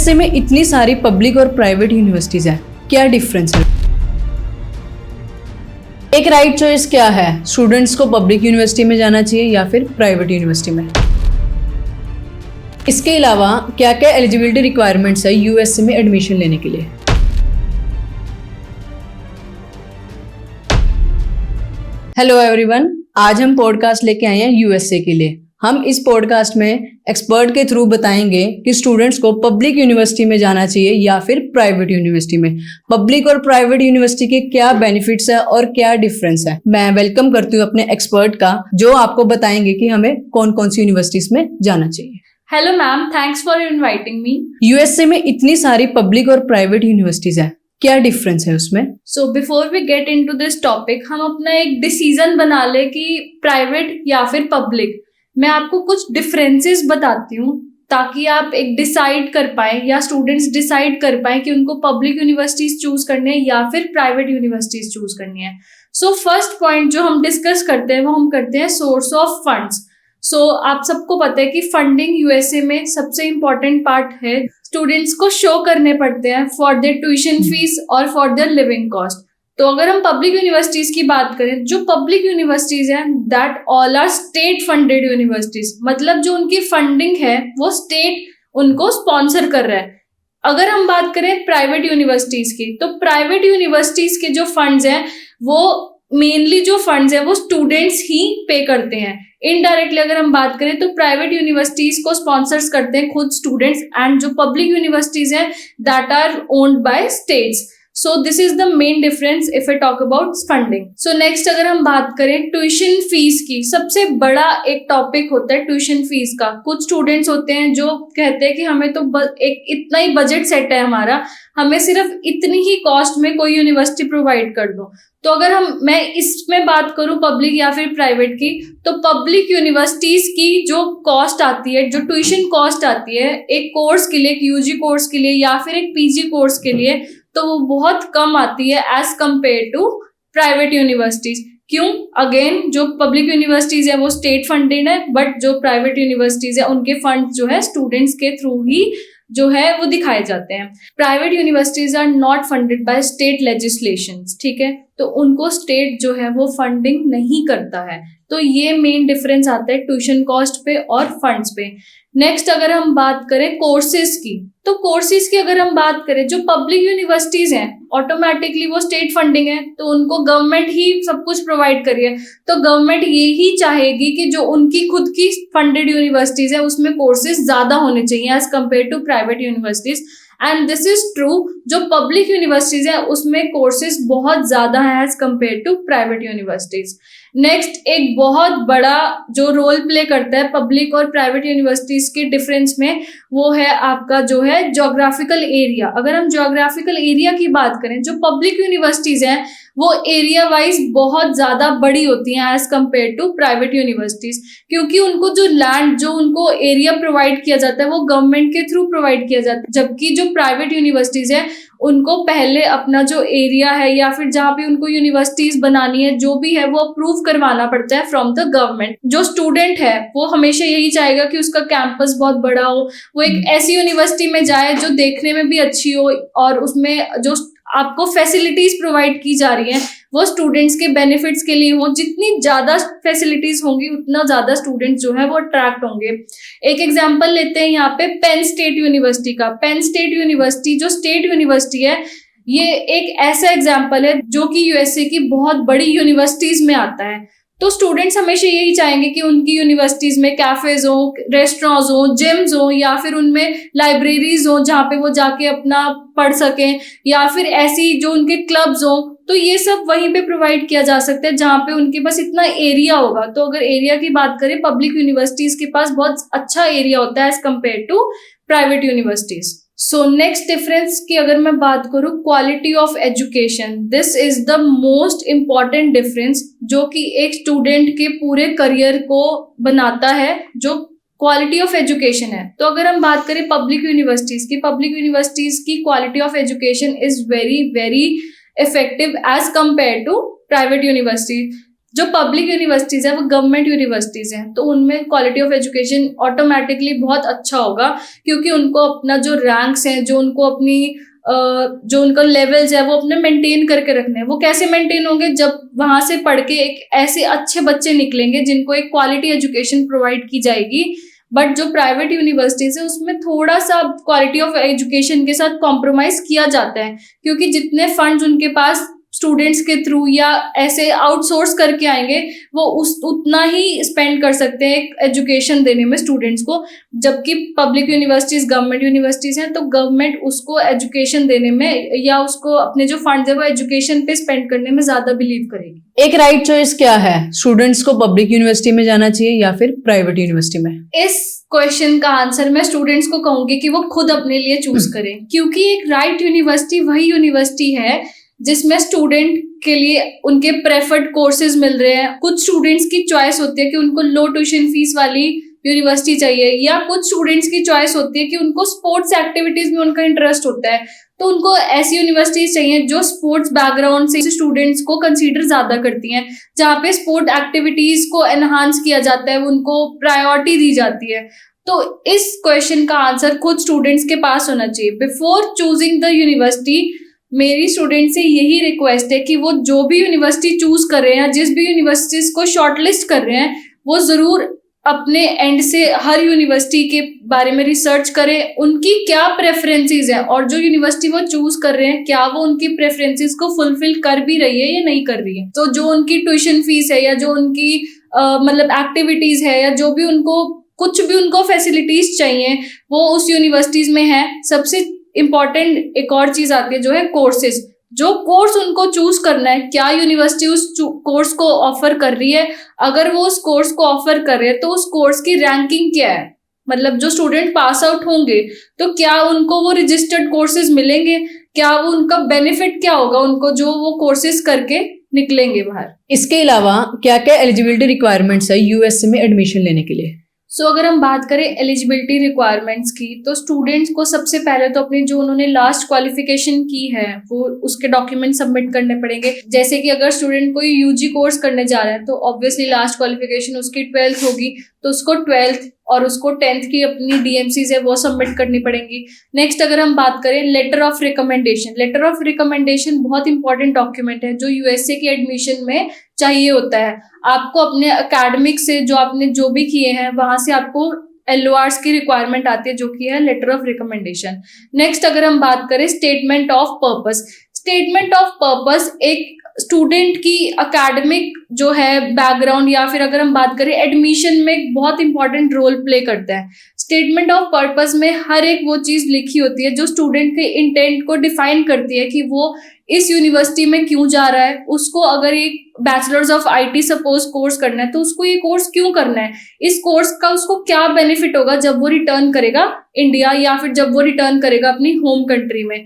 USA में इतनी सारी पब्लिक और प्राइवेट यूनिवर्सिटीज हैं, क्या डिफरेंस है? एक राइट चॉइस क्या है? स्टूडेंट्स को पब्लिक यूनिवर्सिटी में जाना चाहिए या फिर प्राइवेट यूनिवर्सिटी में? इसके अलावा क्या क्या एलिजिबिलिटी रिक्वायरमेंट्स है यूएसए में एडमिशन लेने के लिए? हेलो एवरीवन, आज हम पॉडकास्ट लेके आए हैं यूएसए के लिए। हम इस पॉडकास्ट में एक्सपर्ट के थ्रू बताएंगे कि स्टूडेंट्स को पब्लिक यूनिवर्सिटी में जाना चाहिए या फिर प्राइवेट यूनिवर्सिटी में। पब्लिक और प्राइवेट यूनिवर्सिटी के क्या बेनिफिट्स है और क्या डिफरेंस है। मैं वेलकम करती हूँ अपने एक्सपर्ट का, जो आपको बताएंगे कि हमें कौन कौन सी यूनिवर्सिटीज में जाना चाहिए। Hello ma'am, thanks for inviting me. USA में इतनी सारी पब्लिक और प्राइवेट यूनिवर्सिटीज है, क्या डिफरेंस है उसमें? So before we get into this topic, हम अपना एक डिसीजन बना ले कि प्राइवेट या फिर पब्लिक। मैं आपको कुछ डिफरेंसेस बताती हूँ ताकि आप एक डिसाइड कर पाए या स्टूडेंट्स डिसाइड कर पाए कि उनको पब्लिक यूनिवर्सिटीज चूज करनी है या फिर प्राइवेट यूनिवर्सिटीज चूज करनी है। सो फर्स्ट पॉइंट जो हम डिस्कस करते हैं वो हम करते हैं सोर्स ऑफ फंड्स। सो आप सबको पता है कि फंडिंग यूएसए में सबसे इम्पोर्टेंट पार्ट है। स्टूडेंट्स को शो करने पड़ते हैं फॉर देयर ट्यूशन फीस और फॉर देयर लिविंग कॉस्ट। तो अगर हम पब्लिक यूनिवर्सिटीज की बात करें, जो पब्लिक यूनिवर्सिटीज हैं that all are state funded universities, मतलब जो उनकी फंडिंग है वो स्टेट उनको स्पॉन्सर कर रहा है। अगर हम बात करें प्राइवेट यूनिवर्सिटीज की, तो प्राइवेट यूनिवर्सिटीज के जो फंड्स हैं वो मेनली जो फंड्स है वो स्टूडेंट्स ही पे करते हैं। इनडायरेक्टली अगर हम बात करें तो प्राइवेट यूनिवर्सिटीज को स्पॉन्सर्स करते हैं खुद स्टूडेंट्स, एंड जो पब्लिक यूनिवर्सिटीज हैं that are owned by states. So this is the main difference if I talk about funding. So next अगर हम बात करें ट्यूशन फीस की, सबसे बड़ा एक टॉपिक होता है ट्यूशन फीस का। कुछ स्टूडेंट्स होते हैं जो कहते हैं कि हमें तो एक इतना ही बजट सेट है हमारा, हमें सिर्फ इतनी ही कॉस्ट में कोई यूनिवर्सिटी प्रोवाइड कर दो। तो अगर मैं इसमें बात करूं पब्लिक या फिर प्राइवेट की, तो पब्लिक यूनिवर्सिटीज की जो कॉस्ट आती है, जो ट्यूशन कॉस्ट आती है एक कोर्स के लिए, एक यूजी कोर्स के लिए या फिर एक पीजी कोर्स के लिए, तो वो बहुत कम आती है as compare to private universities. क्यों? अगेन जो पब्लिक यूनिवर्सिटीज है वो स्टेट फंडेड है, बट जो प्राइवेट यूनिवर्सिटीज है उनके फंड जो है स्टूडेंट्स के थ्रू ही जो है वो दिखाए जाते हैं। Private universities are not funded by state legislations, ठीक है, तो उनको स्टेट जो है वो फंडिंग नहीं करता है। तो ये मेन डिफरेंस आता है ट्यूशन कॉस्ट पे और फंड्स पे। नेक्स्ट अगर हम बात करें कोर्सेज की, तो कोर्सेज की अगर हम बात करें, जो पब्लिक यूनिवर्सिटीज हैं ऑटोमेटिकली वो स्टेट फंडिंग है, तो उनको गवर्नमेंट ही सब कुछ प्रोवाइड करिए। तो गवर्नमेंट ये ही चाहेगी कि जो उनकी खुद की फंडेड यूनिवर्सिटीज है उसमें कोर्सेज ज्यादा होने चाहिए as compare to private universities, and this is true. जो पब्लिक यूनिवर्सिटीज है उसमें कोर्सेज बहुत ज्यादा है as compare to private universities. Next एक बहुत बड़ा जो रोल प्ले करता है पब्लिक और प्राइवेट यूनिवर्सिटीज के डिफरेंस में, वो है आपका जो है ज्योग्राफिकल एरिया। अगर हम ज्योग्राफिकल एरिया की बात करें, जो पब्लिक यूनिवर्सिटीज हैं वो एरिया वाइज बहुत ज्यादा बड़ी होती हैं as compare to private universities, क्योंकि उनको जो लैंड, जो उनको एरिया प्रोवाइड किया जाता है वो गवर्नमेंट के थ्रू प्रोवाइड किया जाता है। जबकि जो प्राइवेट यूनिवर्सिटीज है उनको पहले अपना जो एरिया है या फिर जहाँ पे उनको यूनिवर्सिटीज बनानी है जो भी है वो अप्रूव करवाना पड़ता है फ्रॉम द गवर्नमेंट। जो स्टूडेंट है वो हमेशा यही चाहेगा कि उसका कैंपस बहुत बड़ा हो, वो एक ऐसी यूनिवर्सिटी में जाए जो देखने में भी अच्छी हो और उसमें जो आपको फैसिलिटीज प्रोवाइड की जा रही हैं वो स्टूडेंट्स के बेनिफिट्स के लिए हो। जितनी ज्यादा फैसिलिटीज होंगी उतना ज्यादा स्टूडेंट्स जो है वो अट्रैक्ट होंगे। एक एग्जांपल लेते हैं यहाँ पे पेन स्टेट यूनिवर्सिटी का। पेन स्टेट यूनिवर्सिटी जो स्टेट यूनिवर्सिटी है, ये एक ऐसा एग्जाम्पल है जो कि यूएसए की बहुत बड़ी यूनिवर्सिटीज में आता है। तो स्टूडेंट्स हमेशा यही चाहेंगे कि उनकी यूनिवर्सिटीज में कैफेज हो, रेस्टोरेंट्स हो, जिम्स हो या फिर उनमें लाइब्रेरीज हो जहाँ पे वो जाके अपना पढ़ सकें, या फिर ऐसी जो उनके क्लब्स हो, तो ये सब वहीं पे प्रोवाइड किया जा सकता है जहाँ पे उनके पास इतना एरिया होगा। तो अगर एरिया की बात करें, पब्लिक यूनिवर्सिटीज के पास बहुत अच्छा एरिया होता है as compare to private universities. So next difference की अगर मैं बात करूँ, quality of education, this is the most important difference जो कि एक स्टूडेंट के पूरे करियर को बनाता है, जो क्वालिटी ऑफ एजुकेशन है। तो अगर हम बात करें पब्लिक यूनिवर्सिटीज की, पब्लिक यूनिवर्सिटीज की quality of education is very very effective as compare to private university. जो पब्लिक यूनिवर्सिटीज है वो गवर्नमेंट यूनिवर्सिटीज हैं, तो उनमें क्वालिटी ऑफ एजुकेशन ऑटोमेटिकली बहुत अच्छा होगा, क्योंकि उनको अपना जो रैंक्स हैं, जो उनको अपनी जो उनका लेवल्स है वो अपने मेंटेन करके रखने हैं। वो कैसे मेंटेन होंगे? जब वहां से पढ़ के एक ऐसे अच्छे बच्चे निकलेंगे जिनको एक क्वालिटी एजुकेशन प्रोवाइड की जाएगी। बट जो प्राइवेट यूनिवर्सिटीज है उसमें थोड़ा सा क्वालिटी ऑफ एजुकेशन के साथ कॉम्प्रोमाइज किया जाता है, क्योंकि जितने फंड्स उनके पास स्टूडेंट्स के थ्रू या ऐसे आउटसोर्स करके आएंगे वो उतना ही स्पेंड कर सकते हैं एक एजुकेशन देने में स्टूडेंट्स को। जबकि पब्लिक यूनिवर्सिटीज गवर्नमेंट यूनिवर्सिटीज हैं, तो गवर्नमेंट उसको एजुकेशन देने में या उसको अपने जो फंड्स है वो एजुकेशन पे स्पेंड करने में ज्यादा बिलीव करेगी। एक राइट चॉइस क्या है? स्टूडेंट्स को पब्लिक यूनिवर्सिटी में जाना चाहिए या फिर प्राइवेट यूनिवर्सिटी में? इस क्वेश्चन का आंसर मैं स्टूडेंट्स को कहूंगी कि वो खुद अपने लिए चूज करें, क्योंकि एक राइट यूनिवर्सिटी वही यूनिवर्सिटी है जिसमें स्टूडेंट के लिए उनके प्रेफर्ड कोर्सेज मिल रहे हैं। कुछ स्टूडेंट्स की चॉइस होती है कि उनको लो ट्यूशन फीस वाली यूनिवर्सिटी चाहिए, या कुछ स्टूडेंट्स की चॉइस होती है कि उनको स्पोर्ट्स एक्टिविटीज में उनका इंटरेस्ट होता है, तो उनको ऐसी यूनिवर्सिटीज चाहिए जो स्पोर्ट्स बैकग्राउंड से स्टूडेंट्स को कंसीडर ज्यादा करती हैं, जहाँ पे स्पोर्ट एक्टिविटीज को एनहांस किया जाता है, उनको प्रायोरिटी दी जाती है। तो इस क्वेश्चन का आंसर खुद स्टूडेंट्स के पास होना चाहिए। बिफोर चूजिंग द यूनिवर्सिटी मेरी स्टूडेंट से यही रिक्वेस्ट है कि वो जो भी यूनिवर्सिटी चूज कर रहे हैं, जिस भी यूनिवर्सिटीज को शॉर्टलिस्ट कर रहे हैं, वो जरूर अपने एंड से हर यूनिवर्सिटी के बारे में रिसर्च करें, उनकी क्या प्रेफरेंसेस हैं, और जो यूनिवर्सिटी वो चूज कर रहे हैं क्या वो उनकी प्रेफरेंसेस को फुलफिल कर भी रही है या नहीं कर रही है। तो जो उनकी ट्यूशन फीस है या जो उनकी मतलब एक्टिविटीज है या जो भी उनको कुछ भी उनको फैसिलिटीज चाहिए वो उस यूनिवर्सिटीज में है। सबसे इम्पॉर्टेंट एक और चीज आती है जो है कोर्सेज। जो कोर्स उनको चूज करना है, क्या यूनिवर्सिटी उस कोर्स को ऑफर कर रही है, अगर वो उस कोर्स को ऑफर कर रहे हैं तो उस कोर्स की रैंकिंग क्या है, मतलब जो स्टूडेंट पास आउट होंगे तो क्या उनको वो रजिस्टर्ड कोर्सेज मिलेंगे, क्या वो उनका बेनिफिट क्या होगा उनको जो वो कोर्सेज करके निकलेंगे बाहर। इसके अलावा क्या क्या एलिजिबिलिटी रिक्वायरमेंट्स है यूएसए में एडमिशन लेने के लिए? अगर हम बात करें एलिजिबिलिटी रिक्वायरमेंट्स की, तो स्टूडेंट्स को सबसे पहले तो अपनी जो उन्होंने लास्ट क्वालिफिकेशन की है वो उसके डॉक्यूमेंट सबमिट करने पड़ेंगे। जैसे कि अगर स्टूडेंट कोई यूजी कोर्स करने जा रहा है तो ऑब्वियसली लास्ट क्वालिफिकेशन उसकी 12th होगी, तो उसको 12th और उसको 10th की अपनी डीएमसीज है वो सबमिट करनी पड़ेंगी। नेक्स्ट अगर हम बात करें letter of recommendation, letter of recommendation बहुत इंपॉर्टेंट डॉक्यूमेंट है जो यूएसए की एडमिशन में चाहिए होता है। आपको अपने एकेडमिक से जो आपने जो भी किए हैं वहां से आपको LORs की रिक्वायरमेंट आती है जो कि है लेटर ऑफ रिकमेंडेशन। नेक्स्ट अगर हम बात करें statement of purpose, statement of purpose एक स्टूडेंट की एकेडमिक जो है बैकग्राउंड या फिर अगर हम बात करें एडमिशन में एक बहुत इंपॉर्टेंट रोल प्ले करता है। स्टेटमेंट ऑफ पर्पस में हर एक वो चीज लिखी होती है जो स्टूडेंट के इंटेंट को डिफाइन करती है कि वो इस यूनिवर्सिटी में क्यों जा रहा है, उसको अगर एक bachelors of IT suppose course करना है तो उसको ये कोर्स क्यों करना है, इस कोर्स का उसको क्या बेनिफिट होगा जब वो रिटर्न करेगा इंडिया या फिर जब वो रिटर्न करेगा अपनी होम कंट्री में।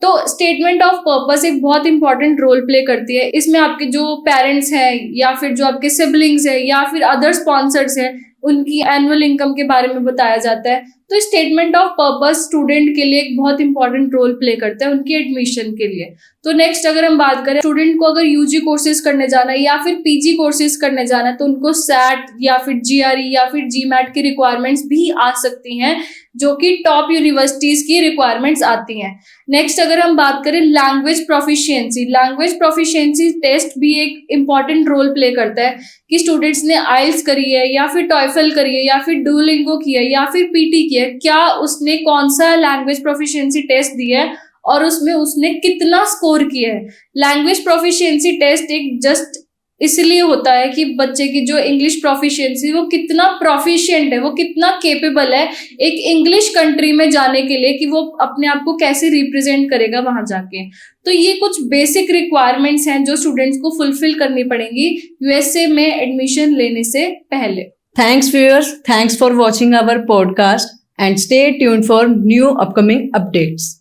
तो स्टेटमेंट ऑफ पर्पस एक बहुत इंपॉर्टेंट रोल प्ले करती है। इसमें आपके जो पेरेंट्स हैं या फिर जो आपके सिबलिंग्स हैं या फिर अदर स्पॉन्सर्स हैं उनकी एनुअल इनकम के बारे में बताया जाता है। तो स्टेटमेंट ऑफ पर्पस स्टूडेंट के लिए एक बहुत इंपॉर्टेंट रोल प्ले करता है उनकी एडमिशन के लिए। तो नेक्स्ट अगर हम बात करें स्टूडेंट को अगर यूजी कोर्सेज करने जाना है या फिर पीजी कोर्सेज करने जाना है तो उनको सैट या फिर GRE या फिर GMAT की रिक्वायरमेंट्स भी आ सकती हैं जो कि टॉप यूनिवर्सिटीज की रिक्वायरमेंट्स आती हैं। नेक्स्ट अगर हम बात करें language proficiency, language proficiency test भी एक इंपॉर्टेंट रोल प्ले करता है कि स्टूडेंट्स ने IELTS करी है या फिर TOEFL करी है या फिर डुओलिंगो की है या फिर PT की है, क्या उसने कौन सा लैंग्वेज प्रोफिशिएंसी टेस्ट दिया है और उसमें उसने कितना स्कोर किया है। लैंग्वेज प्रोफिशिएंसी टेस्ट एक जस्ट इसलिए होता है कि बच्चे की जो इंग्लिश प्रोफिशिएंसी वो कितना प्रोफिशिएंट है, वो कितना केपेबल है एक इंग्लिश कंट्री में जाने के लिए कि वो अपने आप को कैसे रिप्रेजेंट करेगा वहां जाके। तो ये कुछ बेसिक रिक्वायरमेंट्स हैं जो स्टूडेंट्स को फुलफिल करनी पड़ेंगी यूएसए में एडमिशन लेने से पहले। Thanks viewers, thanks for watching our podcast and stay tuned for new upcoming updates.